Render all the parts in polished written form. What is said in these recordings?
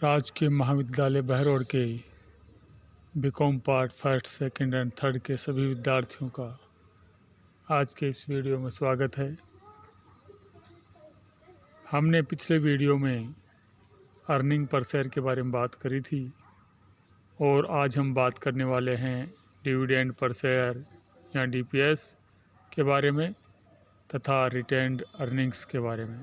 राजकीय महाविद्यालय बहरौड़ के BCom part first second and third के सभी विद्यार्थियों का आज के इस वीडियो में स्वागत है। हमने पिछले वीडियो में अर्निंग पर शेयर के बारे में बात करी थी और आज हम बात करने वाले हैं डिविडेंड पर शेयर या डीपीएस के बारे में तथा रिटेन्ड अर्निंग्स के बारे में।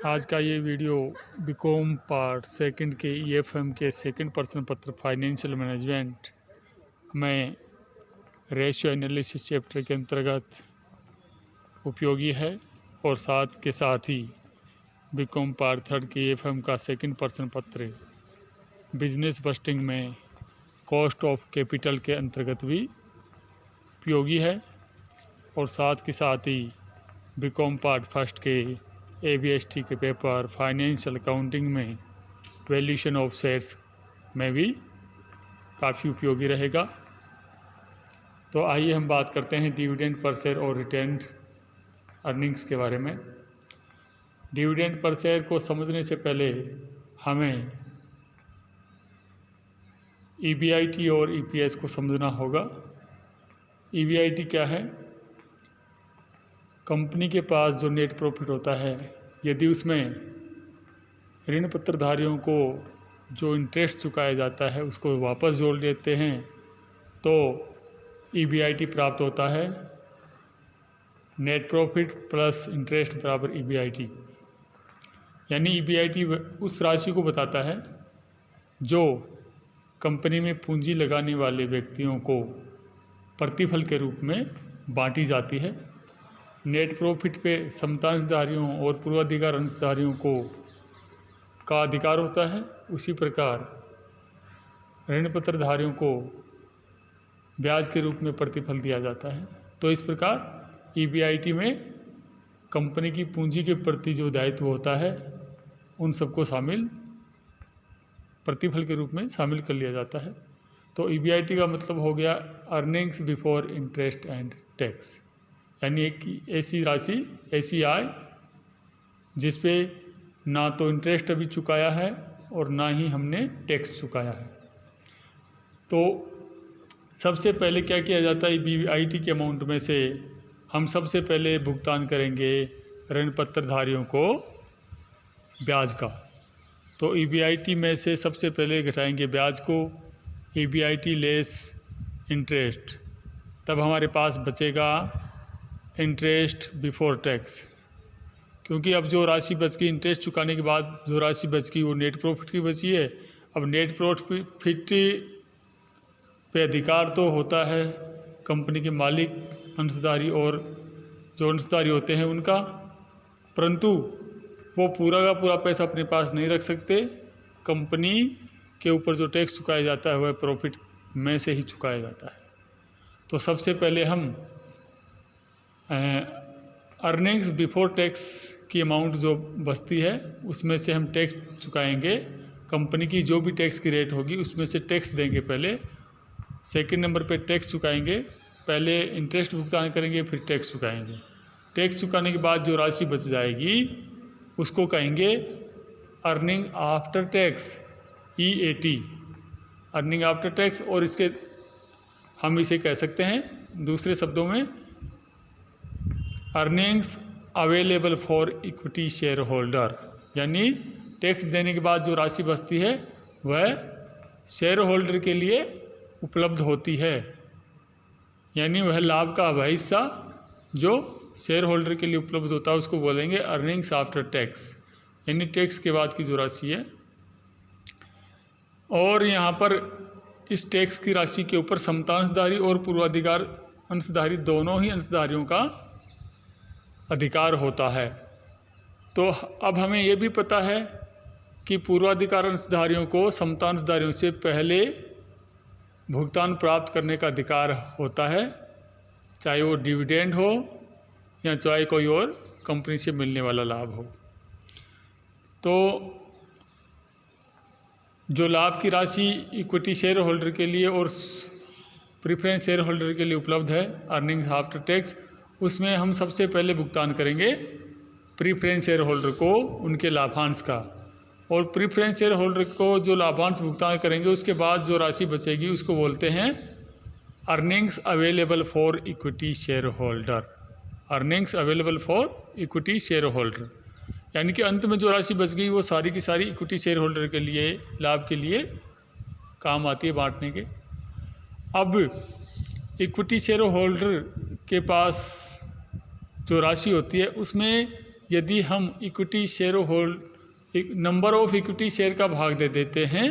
आज का ये वीडियो बीकॉम पार्ट सेकंड के ईएफएम के सेकंड प्रश्न पत्र फाइनेंशियल मैनेजमेंट में रेशियो एनालिसिस चैप्टर के अंतर्गत उपयोगी है और साथ ही बीकॉम पार्ट थर्ड के ईएफएम का सेकंड प्रश्न पत्र बिजनेस बस्टिंग में कॉस्ट ऑफ कैपिटल के अंतर्गत भी उपयोगी है और साथ ही बीकॉम पार्ट फर्स्ट के एबीएसटी के पेपर फाइनेंशियल अकाउंटिंग में वैल्यूएशन ऑफ शेयर्स में भी काफ़ी उपयोगी रहेगा। तो आइए हम बात करते हैं डिविडेंड पर शेयर और रिटेन्ड अर्निंग्स के बारे में। डिविडेंड पर शेयर को समझने से पहले हमें ईबीआईटी और ईपीएस को समझना होगा। ईबीआईटी क्या है? कंपनी के पास जो नेट प्रॉफिट होता है, यदि उसमें ऋण पत्रधारियों को जो इंटरेस्ट चुकाया जाता है उसको वापस जोड़ देते हैं तो ईबीआईटी प्राप्त होता है। नेट प्रॉफिट प्लस इंटरेस्ट बराबर ईबीआईटी, यानी ईबीआईटी उस राशि को बताता है जो कंपनी में पूंजी लगाने वाले व्यक्तियों को प्रतिफल के रूप में बांटी जाती है। नेट प्रॉफिट पे समतांशधारियों और पूर्वाधिकार अंशधारियों का अधिकार होता है। उसी प्रकार ऋण पत्रधारियों को ब्याज के रूप में प्रतिफल दिया जाता है। तो इस प्रकार ईबीआईटी में कंपनी की पूंजी के प्रति जो दायित्व होता है उन सबको प्रतिफल के रूप में शामिल कर लिया जाता है। तो ईबीआईटी का मतलब हो गया earnings before interest and tax, यानी एक ऐसी राशि, ऐसी आय जिस पे ना तो इंटरेस्ट अभी चुकाया है और ना ही हमने टैक्स चुकाया है। तो सबसे पहले क्या किया जाता है, ईबीआईटी के अमाउंट में से हम सबसे पहले भुगतान करेंगे ऋण पत्रधारियों को ब्याज का। तो ईबीआईटी में से सबसे पहले घटाएंगे ब्याज को, ईबीआईटी लेस इंटरेस्ट, तब हमारे पास बचेगा इंटरेस्ट बिफोर टैक्स। क्योंकि अब जो राशि बच गई इंटरेस्ट चुकाने के बाद जो राशि बच गई वो नेट प्रॉफिट की बची है। अब नेट प्रॉफिट पे अधिकार तो होता है कंपनी के मालिक, अंशधारी और जो अंशधारी होते हैं उनका, परंतु वो पूरा का पूरा पैसा अपने पास नहीं रख सकते। कंपनी के ऊपर जो टैक्स चुकाया जाता है वह प्रॉफिट में से ही चुकाया जाता है। तो सबसे पहले हम अर्निंग्स बिफोर टैक्स की अमाउंट जो बचती है उसमें से हम टैक्स चुकाएंगे। कंपनी की जो भी टैक्स की रेट होगी उसमें से टैक्स देंगे पहले। सेकंड नंबर पे टैक्स चुकाएंगे, पहले इंटरेस्ट भुगतान करेंगे फिर टैक्स चुकाएंगे। टैक्स चुकाने के बाद जो राशि बच जाएगी उसको कहेंगे earning after tax, EAT, earning after tax. और इसके हम इसे कह सकते हैं दूसरे शब्दों में earnings available for equity share holder, यानी टैक्स देने के बाद जो राशि बचती है वह शेयर होल्डर के लिए उपलब्ध होती है, यानी वह लाभ का वह हिस्सा जो शेयर होल्डर के लिए उपलब्ध होता है उसको बोलेंगे अर्निंग्स आफ्टर टैक्स, यानी टैक्स के बाद की जो राशि है। और यहाँ पर इस टैक्स की राशि के ऊपर समतांशधारी और पूर्वाधिकार अंशधारी दोनों ही अंशधारियों का अधिकार होता है। तो अब हमें ये भी पता है कि पूर्वाधिकार अंशधारियों को समतांशधारियों से पहले भुगतान प्राप्त करने का अधिकार होता है, चाहे वो डिविडेंड हो या चाहे कोई और कंपनी से मिलने वाला लाभ हो। तो जो लाभ की राशि इक्विटी शेयर होल्डर के लिए और प्रेफरेंस शेयर होल्डर के लिए उपलब्ध है अर्निंग्स आफ्टर टैक्स, उसमें हम सबसे पहले भुगतान करेंगे प्रीफरेंस शेयर होल्डर को उनके लाभांश का, और प्रीफरेंस शेयर होल्डर को जो लाभांश भुगतान करेंगे उसके बाद जो राशि बचेगी उसको बोलते हैं earnings available for equity share holder. Earnings available for equity share holder, यानी कि अंत में जो राशि बच गई वो सारी की सारी इक्विटी शेयर होल्डर के लिए, लाभ के लिए काम आती है, बांटने के। अब इक्विटी शेयर होल्डर के पास जो राशि होती है उसमें यदि हम equity share hold number of equity share का भाग दे देते हैं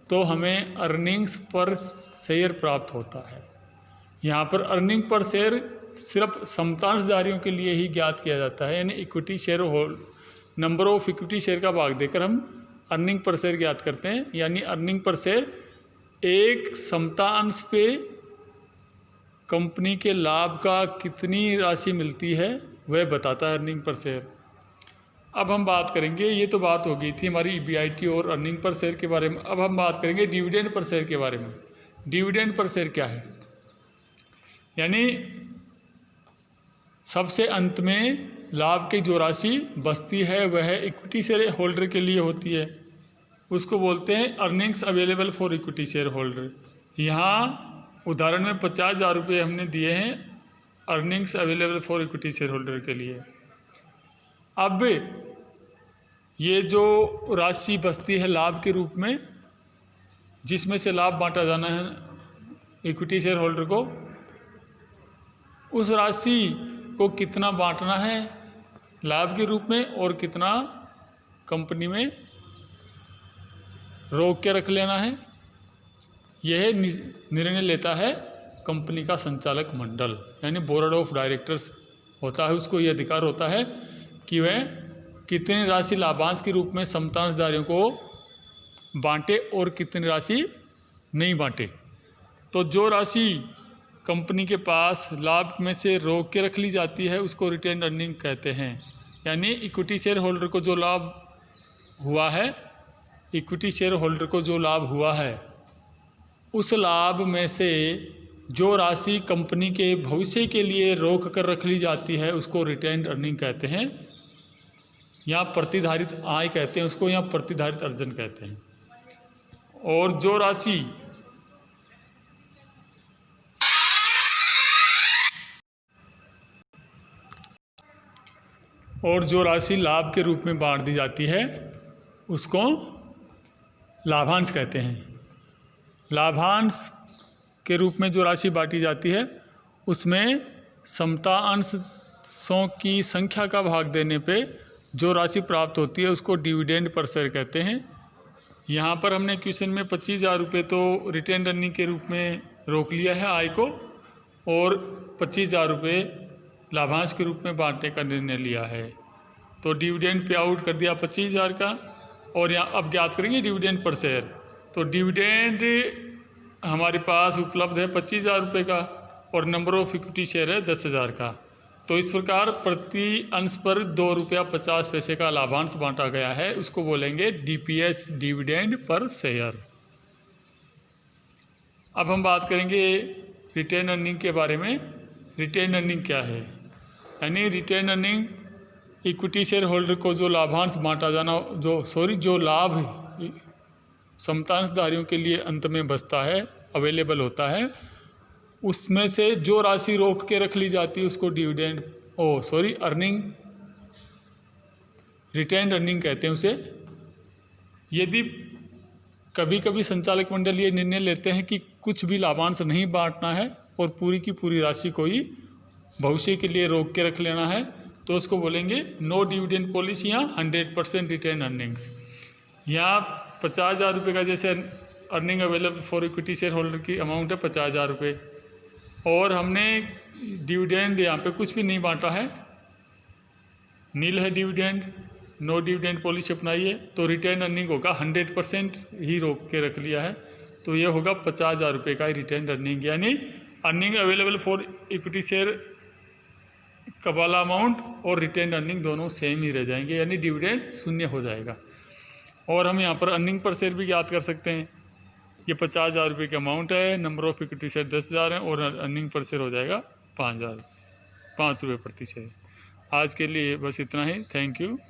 तो हमें अर्निंग्स पर शेयर प्राप्त होता है। यहाँ पर अर्निंग पर शेयर सिर्फ समतांशधारियों के लिए ही ज्ञात किया जाता है, यानी equity share hold number of equity share का भाग देकर हम अर्निंग पर शेयर ज्ञात करते हैं। यानी अर्निंग पर शेयर एक समतांश पे कंपनी के लाभ का कितनी राशि मिलती है वह बताता है अर्निंग पर शेयर। अब हम बात करेंगे, ये तो बात हो गई थी हमारी ईबीआईटी और अर्निंग पर शेयर के बारे में। अब हम बात करेंगे डिविडेंड पर शेयर के बारे में। डिविडेंड पर शेयर क्या है? यानी सबसे अंत में लाभ की जो राशि बचती है वह इक्विटी शेयर होल्डर के लिए होती है, उसको बोलते हैं earnings available for equity share holder. यहाँ उदाहरण में 50,000 रुपये हमने दिए हैं earnings available for equity share holder के लिए। अब ये जो राशि बचती है लाभ के रूप में, जिसमें से लाभ बांटा जाना है इक्विटी शेयर होल्डर को, उस राशि को कितना बांटना है लाभ के रूप में और कितना कंपनी में रोक के रख लेना है, यह निर्णय लेता है कंपनी का संचालक मंडल, यानी बोर्ड ऑफ डायरेक्टर्स होता है। उसको ये अधिकार होता है कि वह कितनी राशि लाभांश के रूप में समतांशधारियों को बांटे और कितनी राशि नहीं बांटे। तो जो राशि कंपनी के पास लाभ में से रोक के रख ली जाती है उसको रिटेन अर्निंग कहते हैं। यानी इक्विटी शेयर होल्डर को जो लाभ हुआ है, इक्विटी शेयर होल्डर को जो लाभ हुआ है उस लाभ में से जो राशि कंपनी के भविष्य के लिए रोक कर रख ली जाती है उसको रिटेन अर्निंग कहते हैं। यहाँ प्रतिधारित आय कहते हैं उसको, यहाँ प्रतिधारित अर्जन कहते हैं। और जो राशि लाभ के रूप में बांट दी जाती है उसको लाभांश कहते हैं। लाभांश के रूप में जो राशि बांटी जाती है उसमें समता अंशों की संख्या का भाग देने पे जो राशि प्राप्त होती है उसको डिविडेंड पर शेयर कहते हैं। यहाँ पर हमने क्वेश्चन में 25,000 रुपये तो रिटेन अर्निंग के रूप में रोक लिया है आय को, और 25,000 रुपये लाभांश के रूप में बांटने का निर्णय लिया है। तो डिविडेंड पे आउट कर दिया 25,000 का, और यहाँ अब ज्ञात करेंगे डिविडेंड पर शेयर। तो डिविडेंड हमारे पास उपलब्ध है 25,000 रुपये का और नंबर ऑफ इक्विटी शेयर है 10,000 का। तो इस प्रकार प्रति अंश पर 2 रुपया 50 पैसे का लाभांश बांटा गया है, उसको बोलेंगे डीपीएस, डिविडेंड पर शेयर। अब हम बात करेंगे रिटेन अर्निंग के बारे में। रिटेन अर्निंग क्या है? यानी retained earning equity share holder को जो लाभांश बांटा जाना, जो लाभ समतांशधारियों के लिए अंत में बचता है, अवेलेबल होता है, उसमें से जो राशि रोक के रख ली जाती है उसको अर्निंग, रिटेन अर्निंग कहते हैं उसे। यदि कभी कभी संचालक मंडल ये निर्णय लेते हैं कि कुछ भी लाभांश नहीं बांटना है और पूरी की पूरी राशि को ही भविष्य के लिए रोक के रख लेना है, तो उसको बोलेंगे नो डिविडेंड पॉलिसी या 100% रिटेन अर्निंग्स। यहाँ 50,000 रुपये का जैसे earning available for equity share holder की अमाउंट है 50,000 रुपये, और हमने डिविडेंड यहाँ पे कुछ भी नहीं बांटा है, नील है डिविडेंड, नो डिविडेंड पॉलिसी अपनाई है, तो रिटेन अर्निंग होगा 100% ही रोक के रख लिया है, तो ये होगा 50,000 रुपये का रिटेन अर्निंग। यानी earning available for equity share का वाला अमाउंट और रिटेन अर्निंग दोनों सेम ही रह जाएंगे, यानी डिविडेंड शून्य हो जाएगा। और हम यहाँ पर अर्निंग पर शेयर भी याद कर सकते हैं। ये 50,000 रुपये का अमाउंट है, नंबर ऑफ इक्विटी शेयर 10,000 है, और अर्निंग पर शेयर हो जाएगा 5 रुपये प्रति शेयर। आज के लिए बस इतना ही। Thank you.